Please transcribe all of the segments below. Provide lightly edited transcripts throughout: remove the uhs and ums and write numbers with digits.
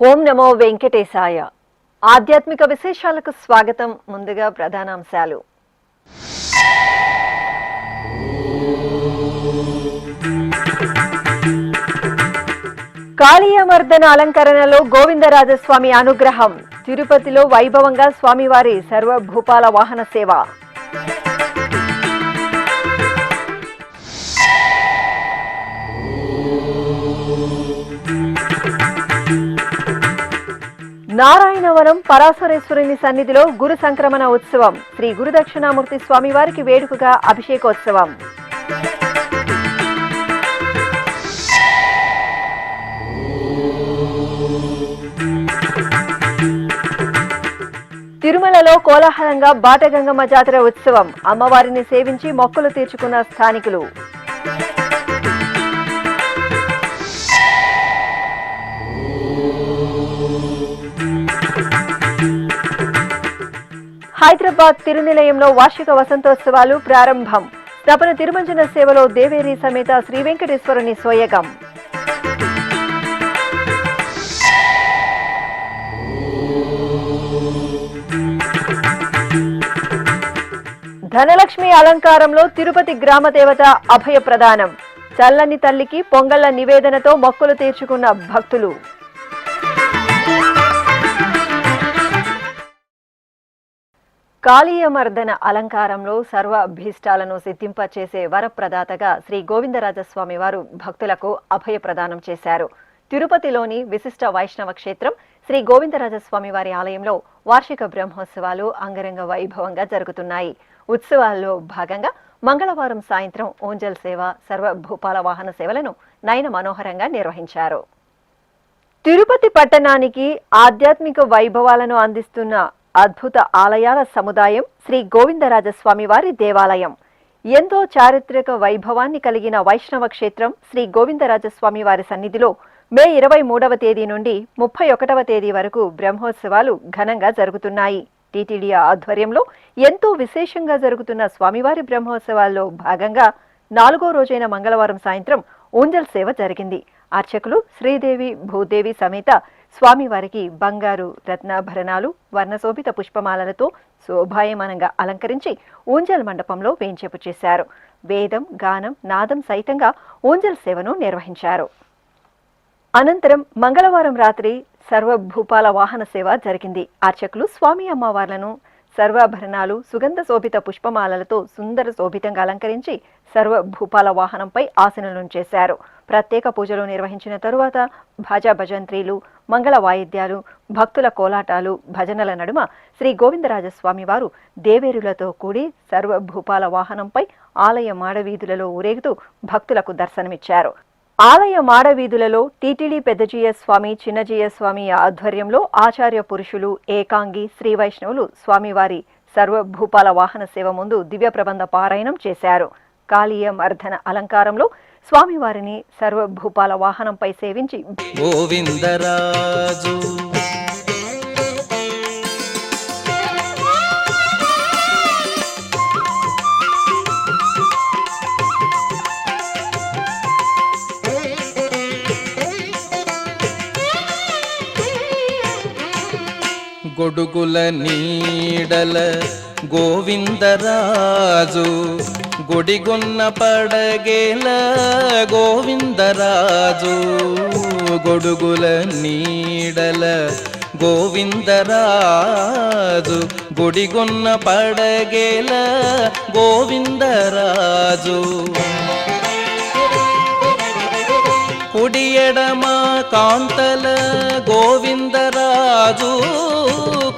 ఓం నమో వెంకటేశాయ. ఆధ్యాత్మిక విశేషాలకు స్వాగతం. ముందుగా ప్రధానాంశాలు. కాళీయమర్దన అలంకరణలో గోవిందరాజస్వామి అనుగ్రహం. తిరుపతిలో వైభవంగా స్వామివారి సర్వభూపాల వాహన సేవ. నారాయణవనం పరాశరేశ్వరుని సన్నిధిలో గురు సంక్రమణ ఉత్సవం. శ్రీ గురుదక్షిణామూర్తి స్వామివారికి వేడుకగా అభిషేకోత్సవం. తిరుమలలో కోలాహలంగా బాటగంగమ్మ జాతర ఉత్సవం. అమ్మవారిని సేవించి మొక్కులు తీర్చుకున్న స్థానికులు. హైదరాబాద్ తిరునిలయంలో వార్షిక వసంతోత్సవాలు ప్రారంభం. తపన తిరుమంజన సేవలో దేవేరి సమేత శ్రీ వెంకటేశ్వరుని సోయగం. ధనలక్ష్మి అలంకారంలో తిరుపతి గ్రామ దేవత అభయ ప్రదానం. చల్లని తల్లికి పొంగళ్ల నివేదనతో మొక్కులు తీర్చుకున్న భక్తులు. కాళీయమర్దన అలంకారంలో సర్వ అభీష్టాలను సిద్ధింపచేసే వరప్రదాతగా శ్రీ గోవిందరాజస్వామి వారు భక్తులకు అభయ ప్రదానం చేశారు. తిరుపతిలోని విశిష్ట వైష్ణవ క్షేత్రం శ్రీ గోవిందరాజస్వామి వారి ఆలయంలో వార్షిక బ్రహ్మోత్సవాలు అంగరంగ వైభవంగా జరుగుతున్నాయి. ఉత్సవాల్లో భాగంగా మంగళవారం సాయంత్రం ఓంజల్ సేవ, సర్వభూపాల వాహన సేవలను నయన మనోహరంగా నిర్వహించారు. తిరుపతి పట్టణానికి ఆధ్యాత్మిక వైభవాలను అందిస్తున్న అద్భుత ఆలయాల సముదాయం శ్రీ గోవిందరాజస్వామి వారి దేవాలయం. ఎంతో చారిత్రక వైభవాన్ని కలిగిన వైష్ణవ క్షేత్రం శ్రీ గోవిందరాజస్వామి వారి సన్నిధిలో మే 23వ తేదీ నుండి 31వ తేదీ వరకు బ్రహ్మోత్సవాలు ఘనంగా జరుగుతున్నాయి. టీటీడీ ఆధ్వర్యంలో ఎంతో విశేషంగా జరుగుతున్న స్వామివారి బ్రహ్మోత్సవాల్లో భాగంగా 4వ రోజైన మంగళవారం సాయంత్రం ఊంజల్ సేవ జరిగింది. అర్చకులు శ్రీదేవి భూదేవి సమేత స్వామివారికి బంగారు రత్నాభరణాలు, వర్ణశోభిత పుష్పమాలలతో శోభాయమానంగా అలంకరించి ఊంజల్ మండపంలో వేంచేపు చేశారు. వేదం, గానం, నాదం సైతంగా ఊంజల్ సేవను నిర్వహించారు. అనంతరం మంగళవారం రాత్రి సర్వభూపాల వాహన సేవ జరిగింది. అర్చకులు స్వామి అమ్మవార్లను సర్వాభరణాలు, సుగంధ శోభిత పుష్పమాలలతో సుందర శోభితంగా అలంకరించి సర్వభూపాల వాహనంపై ఆసీనులను చేశారు. ప్రత్యేక పూజలు నిర్వహించిన తరువాత భాజా భజంత్రీలు, మంగళ వాయిద్యాలు, భక్తుల కోలాటాలు, భజనల నడుమ శ్రీ గోవిందరాజస్వామి వారు దేవేరులతో కూడి సర్వభూపాల వాహనంపై ఆలయ మాడవీధులలో ఊరేగుతూ భక్తులకు దర్శనమిచ్చారు. ఆలయ మాడవీధులలో టీటీడీ పెద్దజీయ స్వామి, చిన్నజీయ స్వామి ఆధ్వర్యంలో ఆచార్య పురుషులు, ఏకాంగి, శ్రీ వైష్ణవులు స్వామివారి సర్వభూపాల వాహన సేవ ముందు దివ్య ప్రబంధ పారాయణం చేశారు. కాళీయమర్దన అలంకారంలో స్వామివారిని సర్వభూపాల వాహనంపై సేవించి గోవిందరాజు గొడుగుల నీడల గోవిందరాజు, గుడిగొన్న పడగేల గోవిందరాజు. గొడుగుల నీడల గోవిందరాజు, గుడిగొన్న పడగేల గోవిందరాజు. కుడి ఎడమ కాంతల గోవిందరాజు,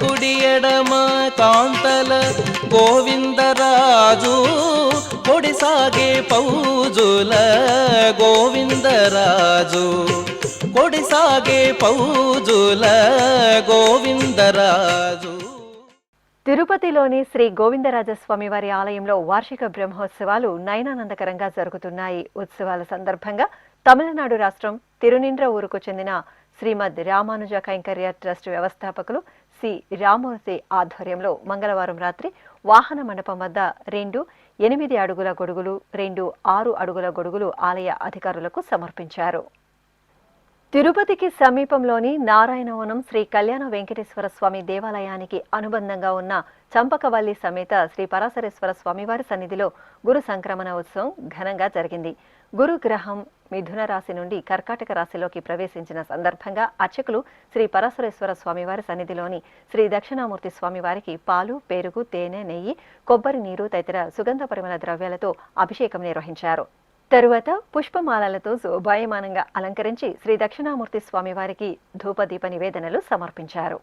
కుడి ఎడమ కాంతల గోవిందరాజు. పొడిసాగే పౌజుల గోవిందరాజు, కొడిసాగే పౌజుల గోవిందరాజు. తిరుపతిలోని శ్రీ గోవిందరాజస్వామి వారి ఆలయంలో వార్షిక బ్రహ్మోత్సవాలు నయనానందకరంగా జరుగుతున్నాయి. ఉత్సవాల సందర్భంగా తమిళనాడు రాష్ట్రం తిరునిండ్ర ఊరుకు చెందిన శ్రీమద్ రామానుజ కైంకర్య ట్రస్ట్ వ్యవస్థాపకులు సి రామూర్తి ఆధ్వర్యంలో మంగళవారం రాత్రి వాహన మండపం వద్ద 2 8 అడుగుల గొడుగులు, 2 6 అడుగుల గొడుగులు ఆలయ అధికారులకు సమర్పించారు. తిరుపతికి సమీపంలోని నారాయణవనం శ్రీ కళ్యాణ వెంకటేశ్వర స్వామి దేవాలయానికి అనుబంధంగా ఉన్న చంపకవల్లి సమేత శ్రీ పరాశరేశ్వర స్వామివారి సన్నిధిలో గురు సంక్రమణ ఉత్సవం ఘనంగా జరిగింది. గురు గ్రహం మిథున రాశి నుండి కర్కాటక రాశిలోకి ప్రవేశించిన సందర్భంగా అర్చకులు శ్రీ పరాశరేశ్వర స్వామివారి సన్నిధిలోని శ్రీ దక్షిణామూర్తి స్వామివారికి పాలు, పెరుగు, తేనె, నెయ్యి, కొబ్బరి నీరు తదితర సుగంధ పరిమళ ద్రవ్యాలతో అభిషేకం నిర్వహించారు. తరువాత పుష్పమాలలతో శోభాయమానంగా అలంకరించి శ్రీ దక్షిణామూర్తి స్వామివారికి ధూపదీప నివేదనలు సమర్పించారు.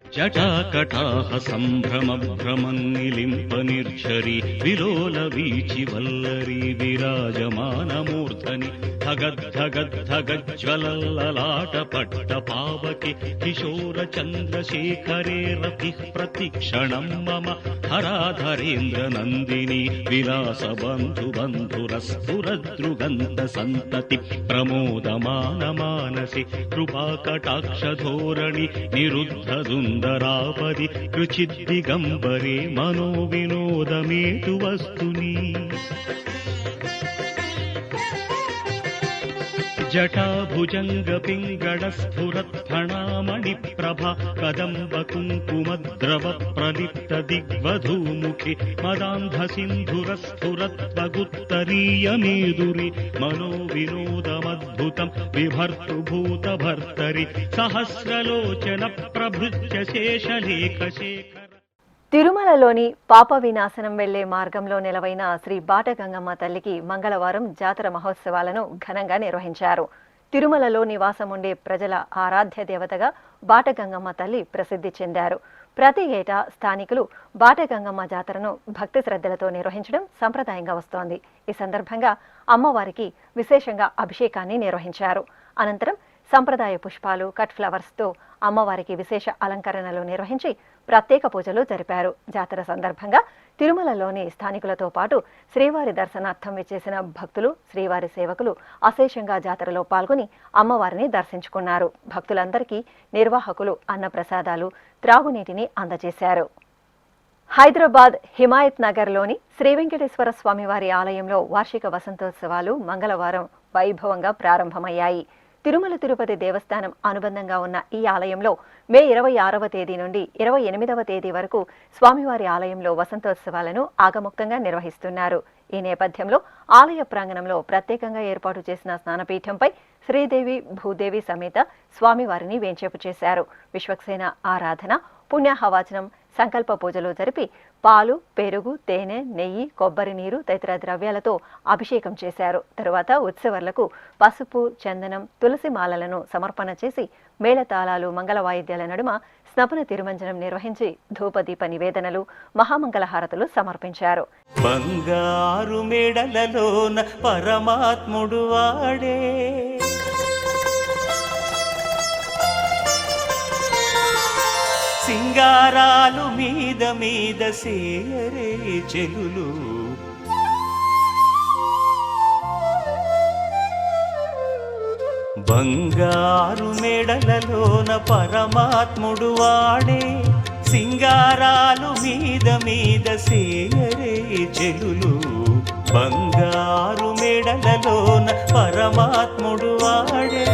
జటాకటాహ సంభ్రమ భ్రమన్నిలింప నిర్ఝరి విలోల వీచి వల్లరి విరాజమానమూర్ధని ధగద్ధగద్ధగజ్వలల్లలాట పట్ట పావకి కిశోర చంద్రశేఖరే రతి ప్రతిక్షణం మమ హరాధరేంద్ర నందిని విలాస బంధు బంధురస్ఫురదృగంత సంతతి ప్రమోదమాన మానసి కృపాకటాక్ష ధోరణి నిరుద్ధ సుందరాపది కృచిద్దిగంబరే మనో వినోదమేతు వస్తుని జటాభుజంగ పింగళ స్ఫురత్ ఫణామణి ప్రభ కదంబ కుంకుమద్రవ ప్రలిప్త దిగ్వధూముఖి మదాంధ సింధుర స్ఫురత్వగుత్తరీయ మేదురి మనో వినోదమద్భుతం విభర్తు భూత భర్తరి సహస్రలోచన ప్రభృత్య శేషలేఖ శేఖర. తిరుమలలోని పాప వినాశనం వెళ్లే మార్గంలో నెలవైన శ్రీ బాటగంగమ్మ తల్లికి మంగళవారం జాతర మహోత్సవాలను ఘనంగా నిర్వహించారు. తిరుమలలో నివాసం ఉండే ప్రజల ఆరాధ్య దేవతగా బాటగంగమ్మ తల్లి ప్రసిద్ధి చెందారు. ప్రతి ఏటా స్థానికులు బాటగంగమ్మ జాతరను భక్తి శ్రద్ధలతో నిర్వహించడం సంప్రదాయంగా వస్తోంది. ఈ సందర్భంగా అమ్మవారికి విశేషంగా అభిషేకాన్ని నిర్వహించారు. అనంతరం సంప్రదాయ పుష్పాలు, కట్ ఫ్లవర్స్తో అమ్మవారికి విశేష అలంకరణలు నిర్వహించి ప్రత్యేక పూజలు జరిపారు. జాతర సందర్భంగా తిరుమలలోని స్థానికులతో పాటు శ్రీవారి దర్శనార్థం విచ్చేసిన భక్తులు, శ్రీవారి సేవకులు అశేషంగా జాతరలో పాల్గొని అమ్మవారిని దర్శించుకున్నారు. భక్తులందరికీ నిర్వాహకులు అన్నప్రసాదాలు, త్రాగునీటిని అందజేశారు. హైదరాబాద్ హిమాయత్ నగర్లోని శ్రీ వెంకటేశ్వర స్వామివారి ఆలయంలో వార్షిక వసంతోత్సవాలు మంగళవారం వైభవంగా ప్రారంభమయ్యాయి. తిరుమల తిరుపతి దేవస్థానం అనుబంధంగా ఉన్న ఈ ఆలయంలో మే 26వ తేదీ నుండి 28వ తేదీ వరకు స్వామివారి ఆలయంలో వసంతోత్సవాలను ఆగముక్తంగా నిర్వహిస్తున్నారు. ఈ నేపథ్యంలో ఆలయ ప్రాంగణంలో ప్రత్యేకంగా ఏర్పాటు చేసిన స్నానపీఠంపై శ్రీదేవి, భూదేవి సమేత స్వామివారిని వేంచేపు చేశారు. విశ్వక్సేన ఆరాధన, పుణ్యాహవాచనం, సంకల్ప పూజలు జరిపి పాలు, పెరుగు, తేనె, నెయ్యి, కొబ్బరి నీరు తదితర ద్రవ్యాలతో అభిషేకం చేశారు. తరువాత ఉత్సవర్లకు పసుపు, చందనం, తులసి మాలలను సమర్పణ చేసి మేళతాళాలు, మంగళ వాయిద్యాల నడుమ స్నపన తిరుమంజనం నిర్వహించి ధూపదీప నివేదనలు, మహామంగళహారతులు సమర్పించారు. బంగారు మేడలలోన పరమాత్ముడు వాడే సింగారాలు మీద మీద సేయరే చెలులు బంగారు మెడలలోన పరమాత్ముడు వాడే సింగారాలు మీద మీద సేయరే చెలులు బంగారు మెడలలోన పరమాత్ముడు వాడే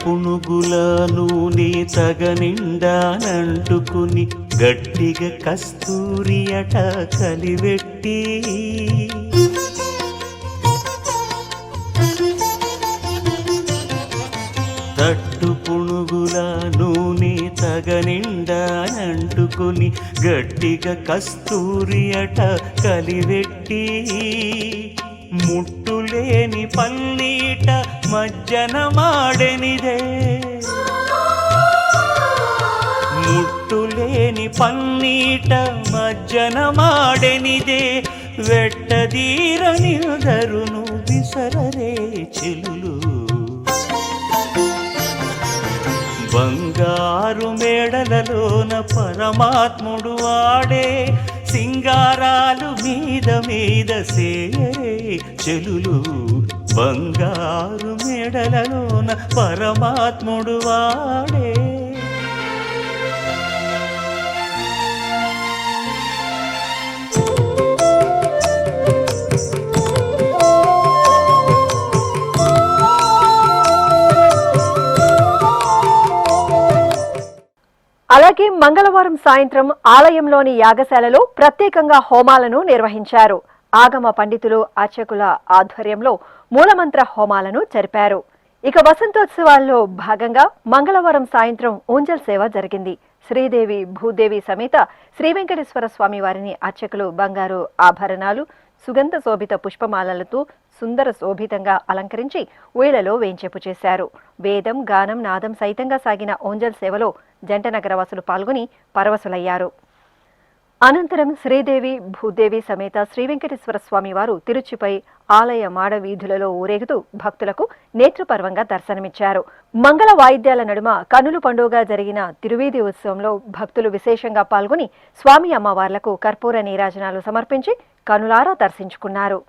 పునుగుల నూనె తగనిండానంటుకుని గట్టిగా కస్తూరి అట కలివెట్టి తట్టు పునుగుల నూనె తగనిండా అంటుకొని గట్టిగా కస్తూరి అట కలివెట్టి ముట్టులేని పల్లీట మజ్జన మాడెనిదే ముట్టులేని పన్నీట మజ్జన మాడెనిదే వెట్టదీరనిదరును విసరరే చెలులు బంగారు మేడలలోన పరమాత్ముడు వాడే సింగారాలు మీద మీద సేయరే చెలులు బంగారు మేడలలోన పరమాత్ముడు వాడే అలాగే మంగళవారం సాయంత్రం ఆలయంలోని యాగశాలలో ప్రత్యేకంగా హోమాలను నిర్వహించారు. ఆగమ పండితులు అర్చకుల ఆధ్వర్యంలో మూలమంత్ర హోమాలను జరిపారు. ఇక వసంతోత్సవాల్లో భాగంగా మంగళవారం సాయంత్రం ఊంజల్ సేవ జరిగింది. శ్రీదేవి భూదేవి సమేత శ్రీ వెంకటేశ్వర స్వామి వారిని అర్చకులు బంగారు ఆభరణాలు సుగంధ శోభిత పుష్పమాలలతో సుందర శోభితంగా అలంకరించి ఊయలలో వేంచేపు చేశారు. వేదం గానం నాదం సైతంగా సాగిన ఓంజల్ సేవలో జంటనగరవాసులు పాల్గొని పరవశులయ్యారు. అనంతరం శ్రీదేవి భూదేవి సమేత శ్రీ వెంకటేశ్వర స్వామి వారు తిరుచిపై ఆలయ మాడ వీధులలో ఊరేగుతూ భక్తులకు నేత్రపర్వంగా దర్శనమిచ్చారు. మంగళ వాయిద్యాల నడుమ కన్నుల పండుగ జరిగిన తిరువీధి ఉత్సవంలో భక్తులు విశేషంగా పాల్గొని స్వామి అమ్మవార్లకు కర్పూర నీరాజనాలు సమర్పించి కనులారా దర్శించుకున్నారు.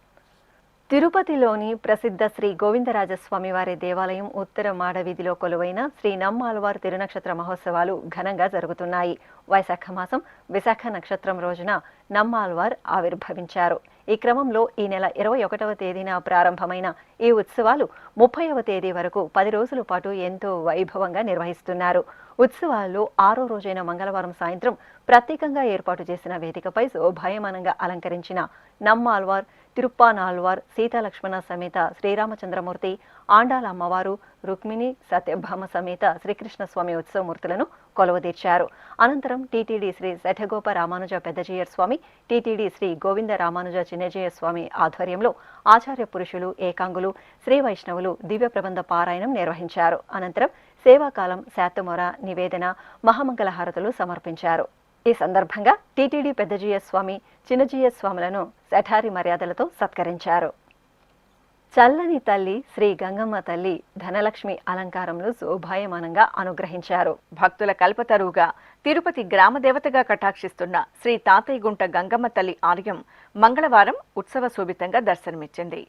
తిరుపతిలోని ప్రసిద్ధ శ్రీ గోవిందరాజస్వామి వారి దేవాలయం ఉత్తర మాడవీధిలో కొలువైన శ్రీ నమ్మాళ్వార్ తిరునక్షత్ర మహోత్సవాలు ఘనంగా జరుగుతున్నాయి. వైశాఖ మాసం విశాఖ నక్షత్రం రోజున నమ్మాళ్వార్ ఆవిర్భవించారు. ఈ క్రమంలో ఈ నెల 21వ తేదీన ప్రారంభమైన ఈ ఉత్సవాలు 30వ తేదీ వరకు 10 రోజుల పాటు ఎంతో వైభవంగా నిర్వహిస్తున్నారు. ఉత్సవాల్లో 6వ రోజైన మంగళవారం సాయంత్రం ప్రత్యేకంగా ఏర్పాటు చేసిన వేదికపై శోభాయమానంగా అలంకరించిన నమ్మాళ్వార్, తిరుప్పానాళ్వార్, సీతాలక్ష్మణ సమేత శ్రీరామచంద్రమూర్తి, ఆండాల అమ్మవారు, రుక్మిణి సత్యభామ సమేత శ్రీకృష్ణస్వామి ఉత్సవమూర్తులను కొలువుదీర్చారు. అనంతరం టీటీడీ శ్రీ శఠగోప రామానుజ పెద్దజీయర్ స్వామి, టీటీడీ శ్రీ గోవింద రామానుజ చిన్నజీయర్ స్వామి ఆధ్వర్యంలో ఆచార్య పురుషులు, ఏకాంగులు, శ్రీ వైష్ణవులు దివ్య ప్రబంధ పారాయణం నిర్వహించారు. అనంతరం సేవాకాలం, శాతమొర, నివేదన, మహామంగళ హారతులు సమర్పించారు. ఈ సందర్భంగా టీటీడీ పెద్దజీయర్ స్వామి, చిన్నజీయర్ స్వాములను శఠారి మర్యాదలతో సత్కరించారు. చల్లని తల్లి శ్రీ గంగమ్మ తల్లి ధనలక్ష్మి అలంకారంలో శోభాయమానంగా అనుగ్రహించారు. భక్తుల కల్పతరువుగా తిరుపతి గ్రామదేవతగా కటాక్షిస్తున్న శ్రీ తాతయ్యగుంట గంగమ్మ తల్లి ఆలయం మంగళవారం ఉత్సవ శోభితంగా దర్శనమిచ్చింది.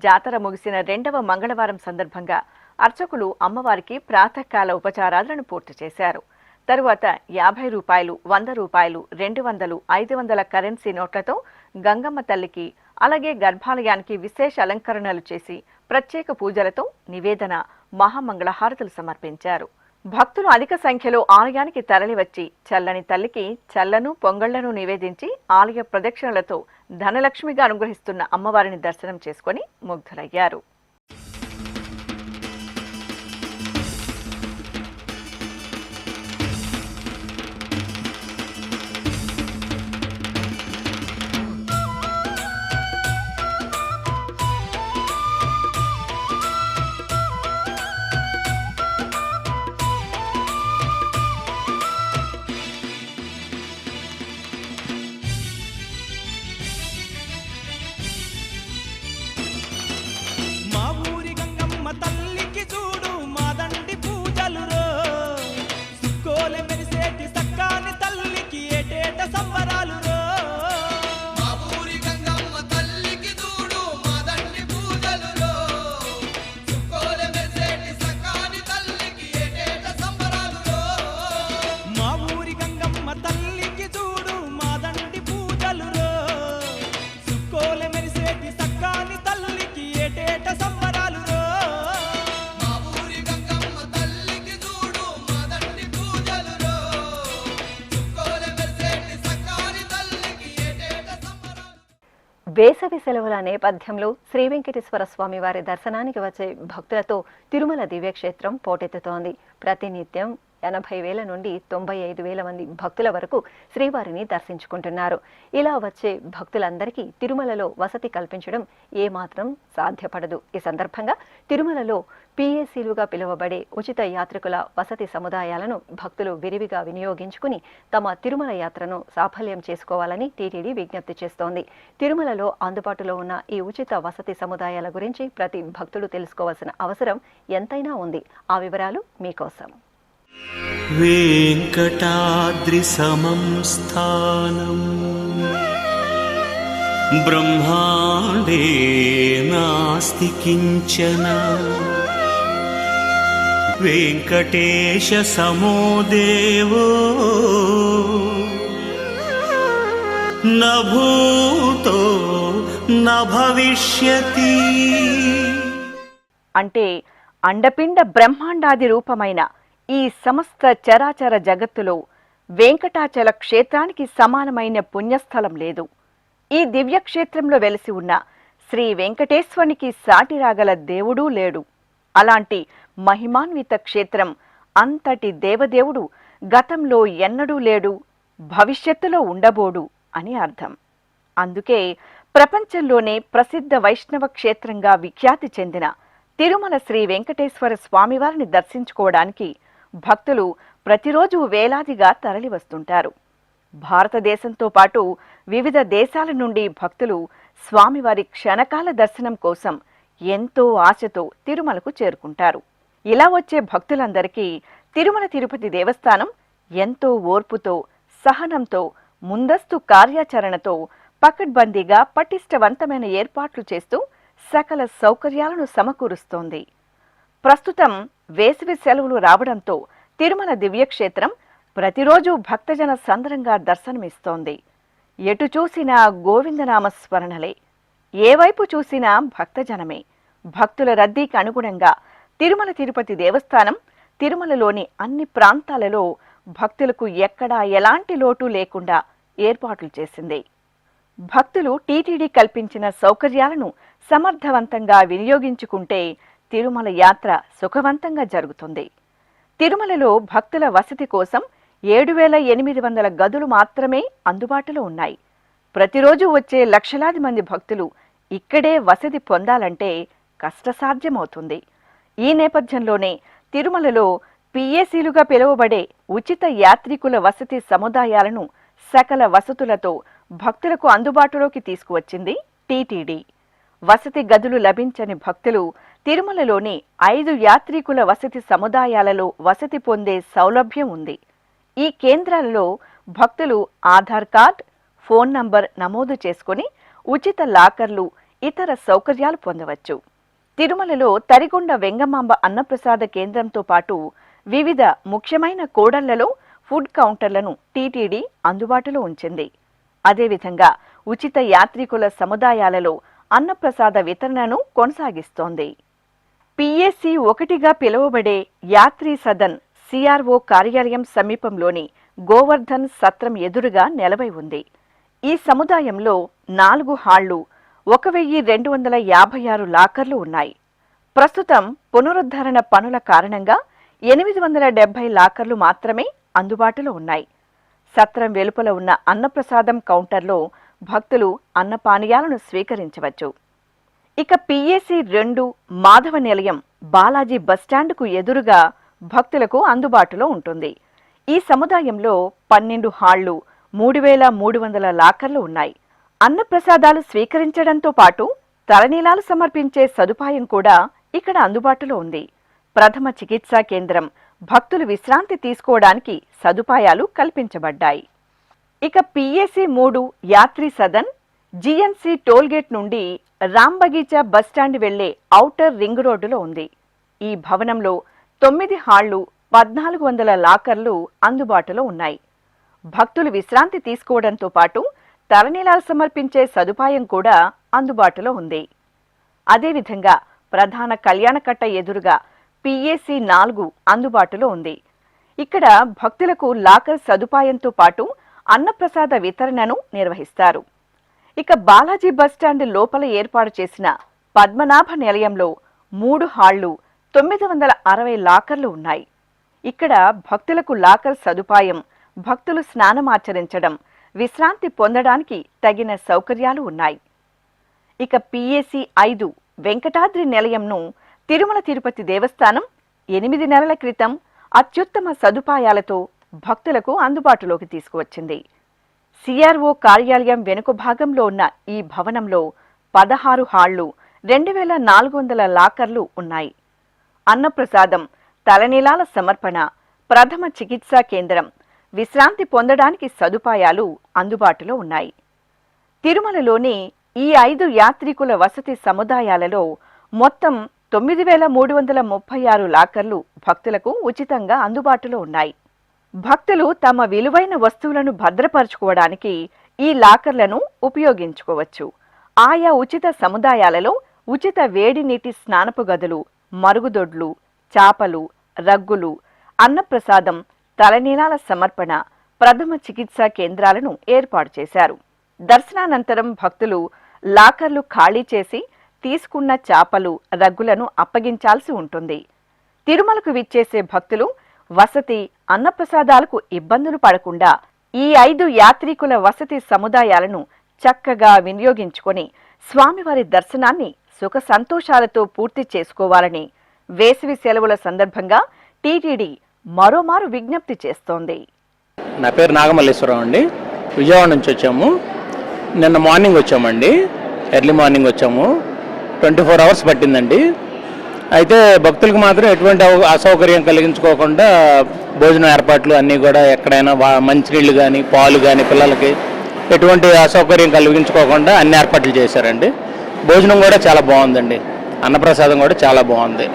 జాతర ముగిసిన 2వ మంగళవారం సందర్భంగా అర్చకులు అమ్మవారికి ప్రాతకాల ఉపచారాలను పూర్తి చేశారు. తరువాత 50 రూపాయలు, 100 రూపాయలు, 200, 500 కరెన్సీ నోట్లతో గంగమ్మ తల్లికి అలాగే గర్భాలయానికి విశేష అలంకరణలు చేసి ప్రత్యేక పూజలతో నివేదన, మహామంగళ హారతులు సమర్పించారు. భక్తులు అధిక సంఖ్యలో ఆలయానికి తరలివచ్చి చల్లని తల్లికి చల్లను పొంగళ్లను నివేదించి ఆలయ ప్రదక్షిణలతో ధనలక్ష్మిగా అనుగ్రహిస్తున్న అమ్మవారిని దర్శనం చేసుకుని ముగ్ధులయ్యారు. వేసవి సెలవుల నేపథ్యంలో శ్రీ వెంకటేశ్వర స్వామి వారి దర్శనానికి వచ్చే భక్తులతో తిరుమల దివ్యక్షేత్రం పోటెత్తుతోంది. ప్రతినిత్యం 80,000 నుండి 95,000 మంది భక్తుల వరకు శ్రీవారిని దర్శించుకుంటున్నారు. ఇలా వచ్చే భక్తులందరికీ తిరుమలలో వసతి కల్పించడం ఏమాత్రం సాధ్యపడదు. ఈ సందర్భంగా తిరుమలలో పిఏసీలుగా పిలువబడే ఉచిత యాత్రికుల వసతి సముదాయాలను భక్తులు విరివిగా వినియోగించుకుని తమ తిరుమల యాత్రను సాఫల్యం చేసుకోవాలని టీటీడీ విజ్ఞప్తి చేస్తోంది. తిరుమలలో అందుబాటులో ఉన్న ఈ ఉచిత వసతి సముదాయాల గురించి ప్రతి భక్తుడు తెలుసుకోవాల్సిన అవసరం ఎంతైనా ఉంది. ఆ వివరాలు మీకోసం. వెంకటాద్రి సమం స్థానం బ్రహ్మాండే నాస్తి కించన వెంకటేశ సమో దేవో న భూతో న భవిష్యతి. అంటే అండపిండ బ్రహ్మాండాది రూపమైన ఈ సమస్త చరాచర జగత్తులో వెంకటాచల క్షేత్రానికి సమానమైన పుణ్యస్థలం లేదు. ఈ దివ్యక్షేత్రంలో వెలిసి ఉన్న శ్రీ వెంకటేశ్వరునికి సాటి రాగల దేవుడూ లేడు. అలాంటి మహిమాన్విత క్షేత్రం అంతటి దేవదేవుడు గతంలో ఎన్నడూ లేడు, భవిష్యత్తులో ఉండబోడు అని అర్థం. అందుకే ప్రపంచంలోనే ప్రసిద్ధ వైష్ణవ క్షేత్రంగా విఖ్యాతి చెందిన తిరుమల శ్రీ వెంకటేశ్వర స్వామివారిని దర్శించుకోవడానికి భక్తులు ప్రతిరోజు వేలాదిగా తరలివస్తుంటారు. భారతదేశంతో పాటు వివిధ దేశాల నుండి భక్తులు స్వామివారి క్షణకాల దర్శనం కోసం ఎంతో ఆశతో తిరుమలకు చేరుకుంటారు. ఇలా వచ్చే భక్తులందరికీ తిరుమల తిరుపతి దేవస్థానం ఎంతో ఓర్పుతో, సహనంతో, ముందస్తు కార్యాచరణతో పకడ్బందీగా పటిష్టవంతమైన ఏర్పాట్లు చేస్తూ సకల సౌకర్యాలను సమకూరుస్తోంది. ప్రస్తుతం వేసవి సెలవులు రావడంతో తిరుమల దివ్యక్షేత్రం ప్రతిరోజు భక్తజన సందరంగా దర్శనమిస్తోంది. ఎటు చూసినా గోవిందనామ స్మరణలే, ఏ వైపు చూసినా భక్తజనమే. భక్తుల రద్దీకి అనుగుణంగా తిరుమల తిరుపతి దేవస్థానం తిరుమలలోని అన్ని ప్రాంతాలలో భక్తులకు ఎక్కడా ఎలాంటి లోటు లేకుండా ఏర్పాట్లు చేసింది. భక్తులు టీటీడీ కల్పించిన సౌకర్యాలను సమర్థవంతంగా వినియోగించుకుంటే తిరుమల యాత్ర సుఖవంతంగా జరుగుతుంది. తిరుమలలో భక్తుల వసతి కోసం 7,800 గదులు మాత్రమే అందుబాటులో ఉన్నాయి. ప్రతిరోజు వచ్చే లక్షలాది మంది భక్తులు ఇక్కడే వసతి పొందాలంటే కష్టసాధ్యమవుతుంది. ఈ నేపథ్యంలోనే తిరుమలలో పిఏసీలుగా పిలువబడే ఉచిత యాత్రికుల వసతి సముదాయాలను సకల వసతులతో భక్తులకు అందుబాటులోకి తీసుకువచ్చింది టీటీడీ. వసతి గదులు లభించని భక్తులు తిరుమలలోని 5 యాత్రికుల వసతి సముదాయాలలో వసతి పొందే సౌలభ్యం ఉంది. ఈ కేంద్రాలలో భక్తులు ఆధార్ కార్డ్, ఫోన్ నంబర్ నమోదు చేసుకుని ఉచిత లాకర్లు, ఇతర సౌకర్యాలు పొందవచ్చు. తిరుమలలో తరిగొండ వెంగమాంబ అన్నప్రసాద కేంద్రంతో పాటు వివిధ ముఖ్యమైన కూడళ్లలో ఫుడ్ కౌంటర్లను టీటీడీ అందుబాటులో ఉంచింది. అదేవిధంగా ఉచిత యాత్రికుల సముదాయాలలో అన్నప్రసాద వితరణను కొనసాగిస్తోంది. పిఏసీ 1గా పిలువబడే యాత్రీ సదన్ సిఆర్ఓ కార్యాలయం సమీపంలోని గోవర్ధన్ సత్రం ఎదురుగా నెలవై ఉంది. ఈ సముదాయంలో 4 హాళ్లు, 1,256 లాకర్లు ఉన్నాయి. ప్రస్తుతం పునరుద్ధరణ పనుల కారణంగా 870 లాకర్లు మాత్రమే అందుబాటులో ఉన్నాయి. సత్రం వెలుపల ఉన్న అన్నప్రసాదం కౌంటర్లో భక్తులు అన్నపానీయాలను స్వీకరించవచ్చు. ఇక పిఏసీ 2 మాధవ నిలయం బాలాజీ బస్టాండ్కు ఎదురుగా భక్తులకు అందుబాటులో ఉంటుంది. ఈ సముదాయంలో 12 హాళ్లు, 3,300 లాకర్లు ఉన్నాయి. అన్నప్రసాదాలు స్వీకరించడంతో పాటు తలనీలాలు సమర్పించే సదుపాయం కూడా ఇక్కడ అందుబాటులో ఉంది. ప్రథమ చికిత్సా కేంద్రం, భక్తులు విశ్రాంతి తీసుకోవడానికి సదుపాయాలు కల్పించబడ్డాయి. ఇక PAC 3 Yatri Sadan GNC tollgate నుండి రాంబగీచా బస్టాండ్ వెళ్లే ఔటర్ రింగ్ రోడ్డులో ఉంది. ఈ భవనంలో 9 హాళ్లు, 1,400 లాకర్లు అందుబాటులో ఉన్నాయి. భక్తులు విశ్రాంతి తీసుకోవడంతో పాటు తలనీలాలు సమర్పించే సదుపాయం కూడా అందుబాటులో ఉంది. అదేవిధంగా ప్రధాన కళ్యాణకట్ట ఎదురుగా పిఏసీ 4 అందుబాటులో ఉంది. ఇక్కడ భక్తులకు లాకర్ సదుపాయంతో పాటు అన్నప్రసాద వితరణను నిర్వహిస్తారు. ఇక బాలాజీ బస్టాండ్ లోపల ఏర్పాటు చేసిన పద్మనాభ నిలయంలో 3 హాళ్లు, 960 లాకర్లు ఉన్నాయి. ఇక్కడ భక్తులకు లాకర్ సదుపాయం, భక్తులు స్నానమాచరించడం, విశ్రాంతి పొందడానికి తగిన సౌకర్యాలు ఉన్నాయి. ఇక పిఏసి 5 వెంకటాద్రి నిలయంను తిరుమల తిరుపతి దేవస్థానం 8 నెలల క్రితం అత్యుత్తమ సదుపాయాలతో భక్తులకు అందుబాటులోకి తీసుకువచ్చింది. సిఆర్ఓ కార్యాలయం వెనుక భాగంలో ఉన్న ఈ భవనంలో 16 హాళ్లు, 2400 లాకర్లు ఉన్నాయి. అన్నప్రసాదం, తలనీలాల సమర్పణ, ప్రథమ చికిత్సా కేంద్రం, విశ్రాంతి పొందడానికి సదుపాయాలు అందుబాటులో ఉన్నాయి. తిరుమలలోని ఈ 5 యాత్రికుల వసతి సముదాయాలలో మొత్తం 9336 లాకర్లు భక్తులకు ఉచితంగా అందుబాటులో ఉన్నాయి. భక్తులు తమ విలువైన వస్తువులను భద్రపరచుకోవడానికి ఈ లాకర్లను ఉపయోగించుకోవచ్చు. ఆయా ఉచిత సముదాయాలలో ఉచిత వేడి నీటి స్నానపు గదులు, మరుగుదొడ్లు, చాపలు, రగ్గులు, అన్నప్రసాదం, తలనీలాల సమర్పణ, ప్రథమ చికిత్సా కేంద్రాలను ఏర్పాటు చేశారు. దర్శనానంతరం భక్తులు లాకర్లు ఖాళీ చేసి తీసుకున్న చాపలు, రగ్గులను అప్పగించాల్సి ఉంటుంది. తిరుమలకు విచ్చేసే భక్తులు వసతి, అన్నప్రసాదాలకు ఇబ్బందులు పడకుండా ఈ 5 యాత్రికుల వసతి సముదాయాలను చక్కగా వినియోగించుకొని స్వామివారి దర్శనాన్ని సుఖ సంతోషాలతో పూర్తి చేసుకోవాలని వేసవి సెలవుల సందర్భంగా టీటీడీ మరోమారు విజ్ఞప్తి చేస్తోంది. నా పేరు నాగమల్లేశ్వరరావు అండి. విజయవాడ నుంచి వచ్చాము. నిన్న మార్నింగ్ వచ్చామండి, ఎర్లీ మార్నింగ్ వచ్చాము. 24 అవర్స్ పట్టిందండి. అయితే భక్తులకు మాత్రం ఎటువంటి అసౌకర్యం కలిగించుకోకుండా భోజనం ఏర్పాట్లు అన్నీ కూడా ఎక్కడైనా మంచినీళ్ళు కానీ, పాలు కానీ పిల్లలకి ఎటువంటి అసౌకర్యం కలిగించుకోకుండా అన్ని ఏర్పాట్లు చేశారండి. భోజనం కూడా చాలా బాగుందండి, అన్నప్రసాదం కూడా చాలా బాగుంది.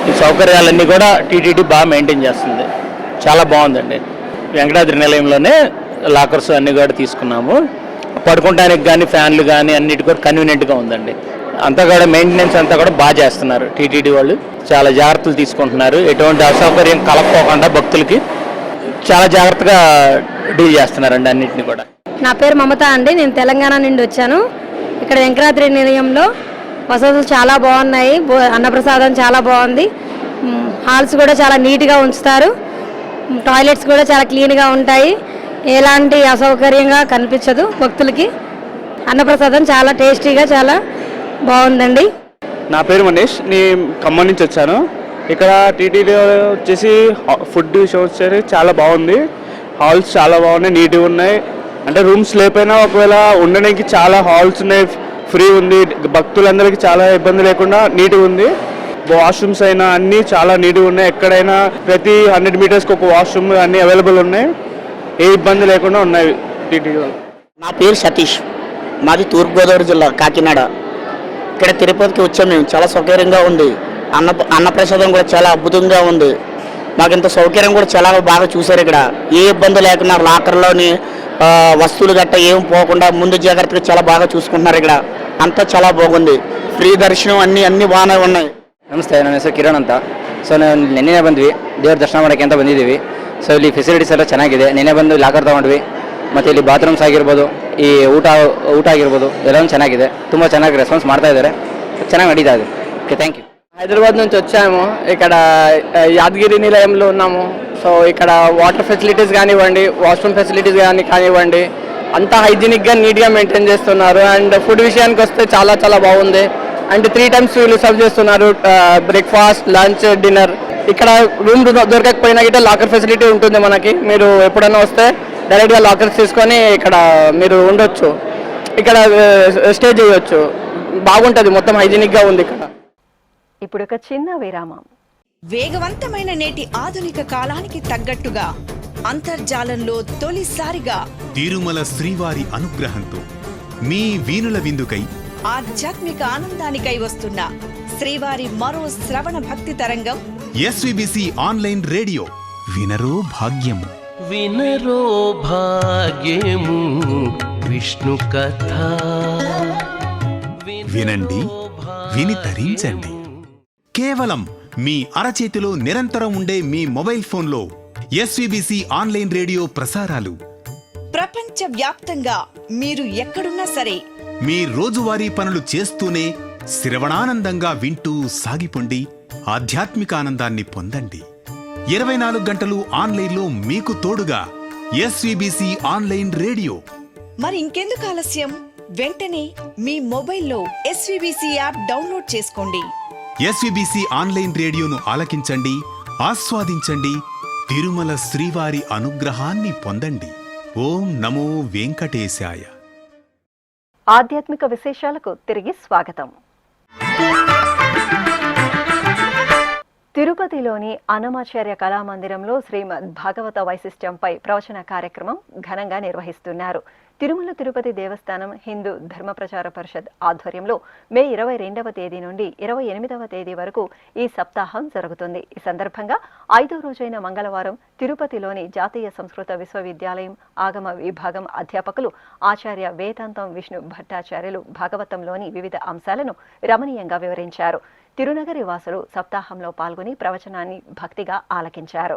ఈ సౌకర్యాలన్నీ కూడా టీటీడీ బాగా మెయింటైన్ చేస్తుంది, చాలా బాగుందండి. వెంకటాద్రి నిలయంలోనే లాకర్స్ అన్నీ కూడా తీసుకున్నాము. పడుకోవడానికి కానీ, ఫ్యాన్లు కానీ అన్నిటి కూడా కన్వీనియంట్గా ఉందండి. అంతా కూడా మెయింటెనెన్స్ అంతా కూడా బాగా చేస్తున్నారు. టీటీడీ వాళ్ళు చాలా జాగ్రత్తలు తీసుకుంటున్నారు. ఎటువంటి అసౌకర్యం కలగకోకుండా భక్తులకి చాలా జాగ్రత్తగా డీల్ చేస్తున్నారండి అన్నింటినీ కూడా. నా పేరు మమత అండి. నేను తెలంగాణ నుండి వచ్చాను. ఇక్కడ వెంకటాద్రి నిలయంలో వసతులు చాలా బాగున్నాయి. అన్నప్రసాదం చాలా బాగుంది. హాల్స్ కూడా చాలా నీట్గా ఉంచుతారు. టాయిలెట్స్ కూడా చాలా క్లీన్గా ఉంటాయి. ఎలాంటి అసౌకర్యంగా కనిపించదు భక్తులకి. అన్నప్రసాదం చాలా టేస్టీగా చాలా బాగుందండి. నా పేరు మనీష్, నేను ఖమ్మం నుంచి వచ్చాను. ఇక్కడ టీటీడీ వచ్చేసి ఫుడ్ షోస్ చాలా బాగుంది. హాల్స్ చాలా బాగున్నాయి, నీట్గా ఉన్నాయి. అంటే రూమ్స్ లేకపోయినా ఒకవేళ ఉండడానికి చాలా హాల్స్ ఉన్నాయి, ఫ్రీ ఉంది. భక్తులందరికీ చాలా ఇబ్బంది లేకుండా నీట్గా ఉంది. వాష్రూమ్స్ అయినా అన్నీ చాలా నీట్గా ఉన్నాయి. ఎక్కడైనా ప్రతి 100 మీటర్స్కి ఒక వాష్రూమ్ అన్నీ అవైలబుల్ ఉన్నాయి. ఏ ఇబ్బంది లేకుండా ఉన్నాయి టీటీడీ. నా పేరు సతీష్, మాది తూర్పుగోదావరి జిల్లా కాకినాడ. ఇక్కడ తిరుపతికి వచ్చాము మేము. చాలా సౌకర్యంగా ఉంది. అన్నప్రసాదం కూడా చాలా అద్భుతంగా ఉంది. మాకు ఇంత సౌకర్యం కూడా చాలా బాగా చూశారు. ఇక్కడ ఏ ఇబ్బంది లేకుండా లాకర్లోని వస్తువులు గట్ట ఏం పోకుండా ముందు జాగ్రత్తగా చాలా బాగా చూసుకుంటున్నారు. ఇక్కడ అంతా చాలా ಬಾಗುಂది. ಫ್ರೀ ದರ್ಶನ ಅన్ని ಬಾನೇ ఉన్నాయి. ನಮಸ್ತೆ, ನನ್ನ ಹೆಸರು ಕಿರಣ್ ಅಂತ. ಸೊ ನಾವು ನಿನ್ನೆ ಬಂದ್ವಿ, ದೇವ್ರ ದರ್ಶನ ಮಾಡೋಕ್ಕೆ ಅಂತ ಬಂದಿದ್ದೀವಿ. ಸೊ ಇಲ್ಲಿ ಫೆಸಿಲಿಟೀಸ್ ಎಲ್ಲ ಚೆನ್ನಾಗಿದೆ. ನಿನ್ನೆ ಬಂದು ಲಾಕರ್ ತೊಗೊಂಡ್ವಿ, ಮತ್ತು ಇಲ್ಲಿ ಬಾತ್ರೂಮ್ಸ್ ಆಗಿರ್ಬೋದು, ಈ ಊಟ ಆಗಿರ್ಬೋದು ಎಲ್ಲವೂ ಚೆನ್ನಾಗಿದೆ. ತುಂಬ ಚೆನ್ನಾಗಿ ರೆಸ್ಪಾನ್ಸ್ ಮಾಡ್ತಾ ಇದ್ದಾರೆ, ಚೆನ್ನಾಗಿ ನಡೀತಾ ಇದೆ. Okay, thank you. హైదరాబాద్ నుంచి వచ్చాము. ఇక్కడ యాదగిరి నిలయంలో ఉన్నాము. సో ఇక్కడ వాటర్ ఫెసిలిటీస్ కానివ్వండి, వాష్రూమ్ ఫెసిలిటీస్ కానివ్వండి అంతా హైజీనిక్గా నీట్గా మెయింటైన్ చేస్తున్నారు. అండ్ ఫుడ్ విషయానికి వస్తే చాలా చాలా బాగుంది. అండ్ 3 times వీళ్ళు సర్వ్ చేస్తున్నారు, బ్రేక్ఫాస్ట్, లంచ్, డిన్నర్. ఇక్కడ రూమ్ దొరకకపోయినా గిట్ట లాకర్ ఫెసిలిటీ ఉంటుంది మనకి. మీరు ఎప్పుడైనా వస్తే డైరెక్ట్గా లాకర్స్ తీసుకొని ఇక్కడ మీరు ఉండొచ్చు, ఇక్కడ స్టే చేయొచ్చు. బాగుంటుంది, మొత్తం హైజీనిక్గా ఉంది ఇక్కడ. ఇప్పుడు ఒక చిన్న విరామం. వేగవంతమైన నేటి ఆధునిక కాలానికి తగ్గట్టుగా అంతర్జాలంలో తొలిసారిగా తిరుమల శ్రీవారి అనుగ్రహంతో మీ వీణుల విందుకై ఆధ్యాత్మిక ఆనందానికై వస్తున్న శ్రీవారి మరో శ్రవణ భక్తి తరంగం ఎస్విబిసి ఆన్లైన్ రేడియో. వినరో భాగ్యము, వినరో భాగ్యము విష్ణు కథ. వినండి, విని తరించండి. కేవలం మీ అరచేతిలో నిరంతరం ఉండే మీ మొబైల్ ఫోన్లో ఎస్విబిసి ఆన్లైన్ రేడియో ప్రసారాలు ప్రపంచ వ్యాప్తంగా మీరు ఎక్కడున్నా సరే మీ రోజువారీ పనులు చేస్తూనే శ్రవణానందంగా వింటూ సాగిపోండి, ఆధ్యాత్మిక ఆనందాన్ని పొందండి. 24 గంటలు ఆన్లైన్లో మీకు తోడుగా ఎస్వీబీసీ ఆన్లైన్ రేడియో. మరి ఇంకెందుకు ఆలస్యం? వెంటనే మీ మొబైల్లో ఎస్వీబీసీ యాప్ డౌన్లోడ్ చేసుకోండి. ఎస్వీబీసీ ఆన్లైన్ రేడియోను ఆలకించండి, ఆస్వాదించండి, తిరుమల శ్రీవారి అనుగ్రహాన్ని పొందండి. ఓం నమో వెంకటేశాయ. ఆధ్యాత్మిక విశేషాలకు తిరిగి స్వాగతం. తిరుపతిలోని అన్నమాచార్య కళామందిరంలో శ్రీమద్ భాగవత వైశిష్ట్యంపై ప్రవచన కార్యక్రమం ఘనంగా నిర్వహిస్తున్నారు. తిరుమల తిరుపతి దేవస్థానం హిందూ ధర్మ ప్రచార పరిషత్ ఆధ్వర్యంలో మే 22వ తేదీ నుండి 28వ తేదీ వరకు ఈ సప్తాహం జరుగుతుంది. ఈ సందర్భంగా 5వ రోజైన మంగళవారం తిరుపతిలోని జాతీయ సంస్కృత విశ్వవిద్యాలయం ఆగమ విభాగం అధ్యాపకులు ఆచార్య వేదాంతం విష్ణు భట్టాచార్యులు భాగవతంలోని వివిధ అంశాలను రమణీయంగా వివరించారు. తిరునగరి వాసులు సప్తాహంలో పాల్గొని ప్రవచనాన్ని భక్తిగా ఆలకించారు.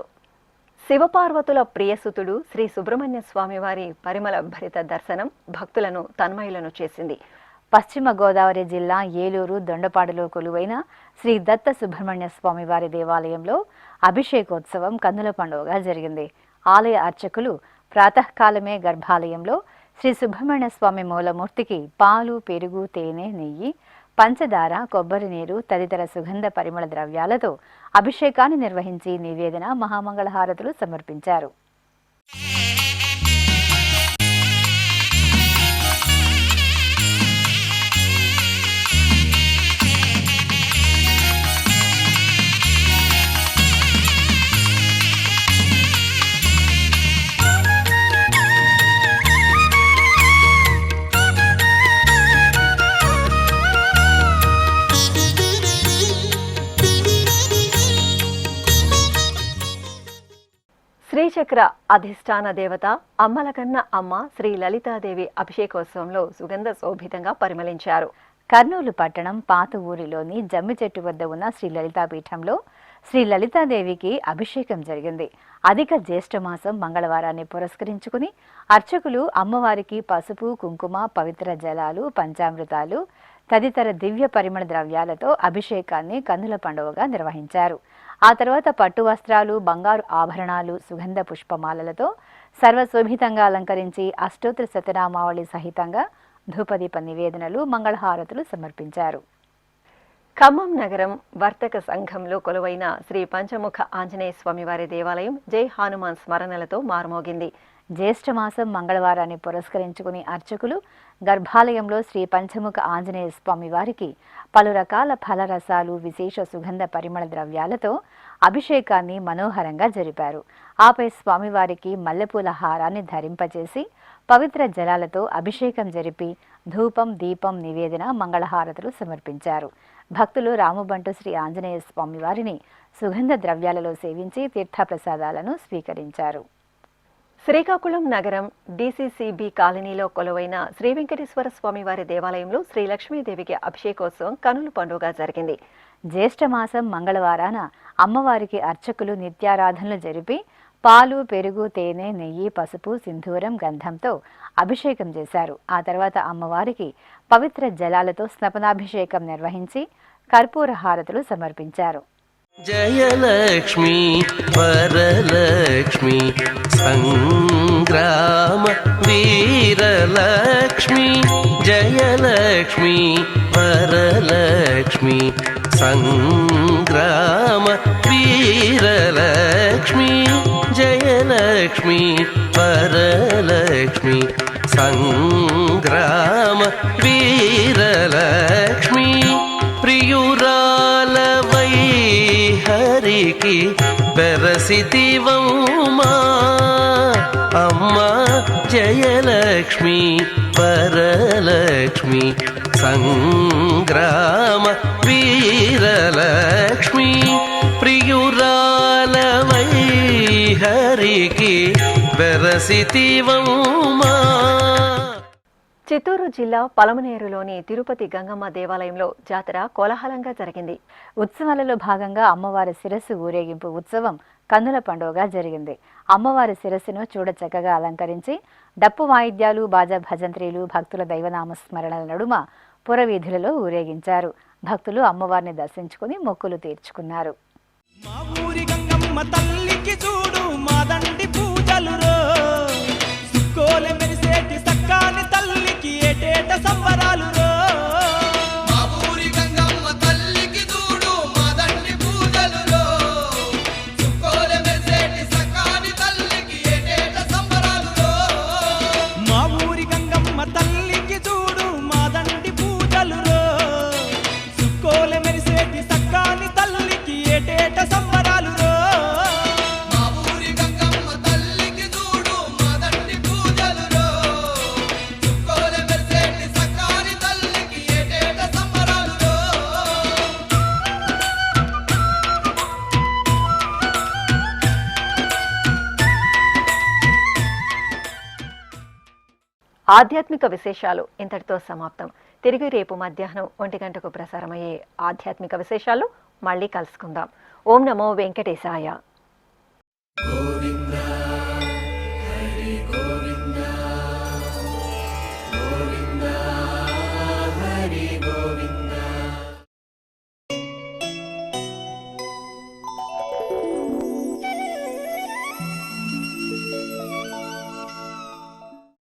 శివపార్వతుల ప్రియసుతుడు శ్రీ సుబ్రహ్మణ్య స్వామి వారి పరిమళ భరిత దర్శనం భక్తులను తన్మయులను చేసింది. పశ్చిమ గోదావరి జిల్లా ఏలూరు దొండపాడులో కొలువైన శ్రీ దత్త సుబ్రహ్మణ్య స్వామి వారి దేవాలయంలో అభిషేకోత్సవం కన్నుల పండుగగా జరిగింది. ఆలయ అర్చకులు ప్రాతకాలమే గర్భాలయంలో శ్రీ సుబ్రహ్మణ్య స్వామి మూలమూర్తికి పాలు, పెరుగు, తేనె, నెయ్యి, పంచదార, కొబ్బరి నీరు తదితర సుగంధ పరిమళ ద్రవ్యాలతో అభిషేకాన్ని నిర్వహించి నివేదన, మహామంగళహారతులు సమర్పించారు. శ్రీచక్ర అధిష్టాన దేవత అమ్మలకన్న అమ్మ శ్రీ లలితాదేవి అభిషేకోత్సవంలో సుగంధ శోభితంగా పరిమళించారు. కర్నూలు పట్టణం పాత ఊరిలోని జమ్మి చెట్టు వద్ద ఉన్న శ్రీ లలితాపీఠంలో శ్రీ లలితాదేవికి అభిషేకం జరిగింది. అధిక జ్యేష్ఠమాసం మంగళవారాన్ని పురస్కరించుకుని అర్చకులు అమ్మవారికి పసుపు, కుంకుమ, పవిత్ర జలాలు, పంచామృతాలు తదితర దివ్య పరిమళ ద్రవ్యాలతో అభిషేకాన్ని కన్నుల పండుగగా నిర్వహించారు. ఆ తర్వాత పట్టు వస్త్రాలు, బంగారు ఆభరణాలు, సుగంధ పుష్పమాలలతో సర్వశోభితంగా అలంకరించి అష్టోత్తర శతనామావళి సహితంగా ధూపదీప నివేదనలు, మంగళహారతులు సమర్పించారు. ఖమ్మం నగరం వర్తక సంఘంలో కొలువైన శ్రీ పంచముఖ ఆంజనేయ స్వామివారి దేవాలయం జై హనుమాన్ స్మరణలతో మారుమోగింది. జ్యేష్ఠమాసం మంగళవారాన్ని పురస్కరించుకుని అర్చకులు గర్భాలయంలో శ్రీ పంచముఖ ఆంజనేయ స్వామి వారికి పలు రకాల ఫలరసాలు, విశేష సుగంధ పరిమళ ద్రవ్యాలతో అభిషేకాన్ని మనోహరంగా జరిపారు. ఆపై స్వామివారికి మల్లెపూల హారాన్ని ధరింపచేసి పవిత్ర జలాలతో అభిషేకం జరిపి ధూపం, దీపం, నివేదన, మంగళహారతులు సమర్పించారు. భక్తులు రాముబంటు శ్రీ ఆంజనేయ స్వామి వారిని సుగంధ ద్రవ్యాలలో సేవించి తీర్థప్రసాదాలను స్వీకరించారు. శ్రీకాకుళం నగరం డీసీసీబీ కాలనీలో కొలువైన శ్రీ వెంకటేశ్వర స్వామివారి దేవాలయంలో శ్రీ లక్ష్మీదేవికి అభిషేకోత్సవం కనుల పండుగ జరిగింది. జ్యేష్ఠమాసం మంగళవారాన అమ్మవారికి అర్చకులు నిత్యారాధనలు జరిపి పాలు, పెరుగు, తేనె, నెయ్యి, పసుపు, సింధూరం, గంధంతో అభిషేకం చేశారు. ఆ తర్వాత అమ్మవారికి పవిత్ర జలాలతో స్నపనాభిషేకం నిర్వహించి కర్పూర హారతులు సమర్పించారు. జయలక్ష్మి వరలక్ష్మి సంగ్రామ వీరలక్ష్మి జయలక్ష్మి వరలక్ష్మి సంగ్రామ వీరలక్ష్మి జయలక్ష్మి వరలక్ష్మి సంగ్రామ వీరలక్ష్మి ప్రియురాలవై హరికి బెరసితివౌమా అమ్మా జయలక్ష్మి వరలక్ష్మి సంగ్రామ వీరలక్ష్మి ప్రియురాలవై హరికి బెరసితివౌమా. చిత్తూరు జిల్లా పలమనేరులోని తిరుపతి గంగమ్మ దేవాలయంలో జాతర కోలాహలంగా జరిగింది. ఉత్సవాలలో భాగంగా అమ్మవారి శిరస్సు ఊరేగింపు ఉత్సవం కన్నుల పండుగగా జరిగింది. అమ్మవారి శిరస్సును చూడచక్కగా అలంకరించి డప్పు వాయిద్యాలు, బాజా భజంత్రీలు, భక్తుల దైవనామస్మరణల నడుమ పురవీధులలో ఊరేగించారు. భక్తులు అమ్మవారిని దర్శించుకుని మొక్కులు తీర్చుకున్నారు. మా ఊరి గంగమ్మ తల్లికి చూడు మాదండి పూజలు రో సుక్కోలె మెరిసేటి సక్కాని తల్లికి ఏటేట సంబరాలు రో మా ఊరి గంగమ్మ తల్లికి చూడు మాదండి పూజలు రో సుక్కోలె మెరిసేటి సక్కాని తల్లికి ఏటేట సంబరాలు రో మా ఊరి గంగమ్మ తల్లికి చూడు మాదండి పూజలు రో సుక్కోలె మెరిసేటి సక్కాని తల్లికి ఏటేట సంబరాలు రో మా ఊరి గంగమ్మ తల్లికి చూడు మాదండి పూజలు రో సుక్కోలె మెరిసేటి సక్కాని తల్లికి ఏటేట సంబరాలు రో ఆధ్యాత్మిక విశేషాలు ఇంతటితో సమాప్తం. తిరిగి రేపు మధ్యాహ్నం 1 గంటకు ప్రసారమయ్యే ఆధ్యాత్మిక విశేషాలు మళ్ళీ కలుసుకుందాం. ఓం నమో వెంకటేశాయ.